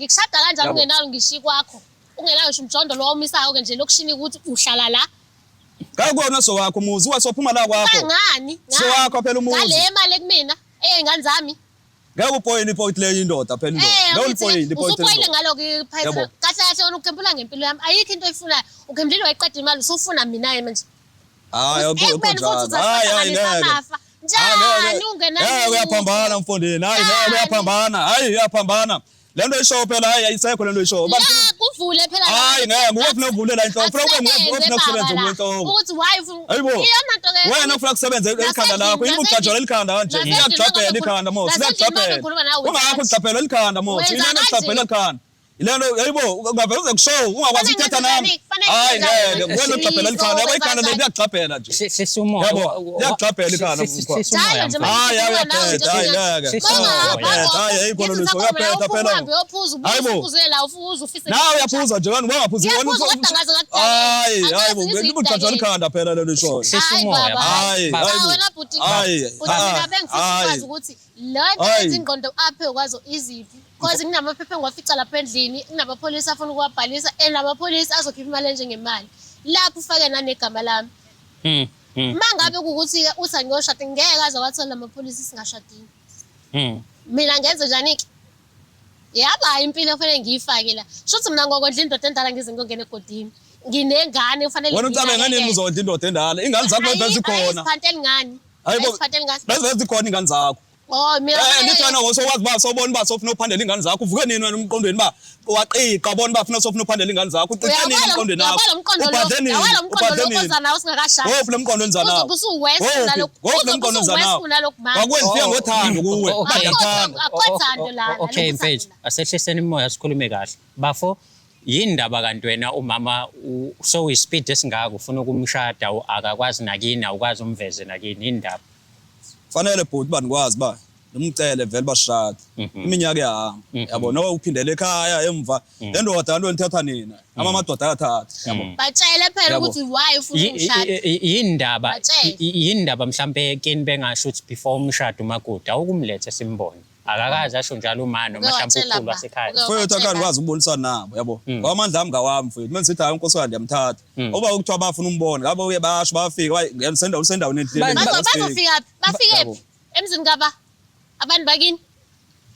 ngikushada kanjani ungenalo ngishi kwakho ungenayo ngisho umjondo lo omisayo ke nje lokushini ukuthi uhlala la ngakubona so wakho umuzi wasophuma la kwakho ngani so wakho phela umuzi ngale mali kumina eyengane zami ngeke upoint ipoint le indoda phela indoda lo point ipoint usupoyile ngaloku iphayisa kahle kahle wena ukempula ngempilo yami ayikho into oyifunayo ukemlile wayiqeda imali usufuna mina manje hayi hayi njani ungenayo uyaphambana mfondini hayi uyaphambana hayi uyaphambana lento isho phela hayi ayisekho lento isho kuvule phela hayi ngeke ngofuna ukuvulela inhloko ufuna ufuna ukusebenza kulenhloko ukuthi why iyona nto ke wena ufuna ukusebenza ekhanda lakho yini ukujajela elikhanda kanje ngiyakujabhela ikhanda mo siyakujabhela ungakho ukujabhela elikhanda mo yini ukujabhela elikhanda ilento yayibo ungaveza kushow ungakwazi ukuthatha nami hayi ngeke wena ukujabhela elikhanda yabo ikhanda liyakujabhela nje sesimo yabo liyakujabhela ikhanda hayi uyaphetha hayi ngeke hayi ayikho lo uyaphetha phela uzela ufuza ufise nawe uyaphuza nje wena ungaphuzi hayi hayibo ngikujajela elikhanda phela lelo show sesimo hayi wena buti mina bengifisa ukuthi lo ingqondo aphe kwazo iziphi because nginamaphepha engiwafica lapha endlini nginamapholisa afuna ukuwabhalisa enamapholisa azokhipha imali enjengemali lapho ufake nanegama lami mangabe ukuthi uthi angiyoshada ngeke aze wathola amapholisa singashadini mina ngenze njani ke yaba impilo kufanele ngiyifake la shothi mina ngokondla indoda endala ngize ngiyongena egodini nginengane kufanele wena ucabe ngani yini uzondla indoda endala ingane zakho bezikhona ayiphatheli ngani ayiphatheli ngani bezikhona ingane zakho oh mina nithana ngosowazi ba sobona ba sofuna uphandela ingane zakho uvuke nini wena umqondweni ba waqiqa bona bafuna sofuna uphandela ingane zakho uqiqa nini umqondweni wakho ubhadeni ubhadeni usingakashaya wophi lemqondo enzanawo ubusuwesifuna lokho wophi lemqondo enzanawo wakwenziwe ngothando kuwe akwethando la okay mfethu asehleseni imoya sikhulume kahle bafo yini ndaba kanti wena umama so ispeed esingaka ufuna ukumshada akakwazi nakini awukwazi umveze nakini indaba fanele bhuti banikwazi ba nimcele vele bashada iminyaka yahamba yabona uphindele ekhaya emva lendoda into nithatha nina amadoda ayathatha yabona batshele phela ukuthi why ufuna umshado yini ndaba mhlambe kini bengasho ukuthi before umshado umakoti awukumlethe simbone akakazi asho njalo umani mhlawumbe ukhulu wasekhaya mfowethu akakwazi ukubonisana nabo yabo kwamandla ami ngawami mfowethu manje sithi hayi inkosi wami ndiyamthatha oba ukuthiwa bafuna umbone ngabe uye basho bafika usendaweni endleleni bazofika bafike emzini kaba abantu bakini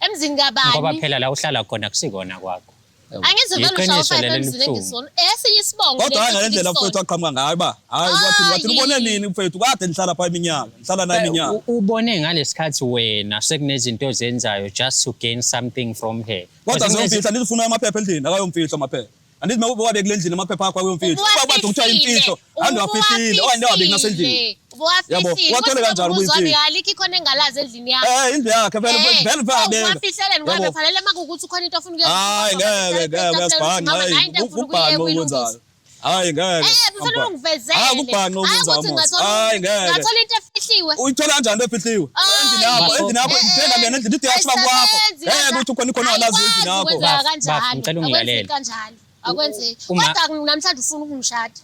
emzini kabani ngoba phela la uhlala khona kusikona kwakho angize vele ushaya emzini engisona esinye isibongo kodwa hayi ngalendlela mfowethu aqhamuka ngayo ba hayi wathi ubone nini mfowethu kade nihlala pha iminyaka nihlala nayo iminyaka ubone ngalesikhathi wena sekunezinto ozenzayo just to gain something from her kodwa zomfihla nizifuna amaphepha endlini akayomfihla amaphepha andithi mawabe kule ndlini amaphepha akho akuyomfihla uba kuthiwa imfihlo andiwafihlile okanye wabe kunasendlini yabo wathole kanjani ukuyifihla alikho ikhona engalazi endlini yakho indlu yakhe vele vele wafihleleni ngoba fanele makukuthi ukhona into ofuna hayi ngeke uyasibhanga hayi ubhanga okwenzayo hayi ngeke kufanele ungivezele akubhanga okwenzayo hayi ngeke ngathola into efihliwe uyithola kanjani into efihliwe endlini yakho phela ngene endlini ithi yashiba kwakho ukuthi ukhona ikhona lazi endlini yakho ngicela ungilalele kanjalo akwenzeki kodwa namhlanje ufuna ukungishada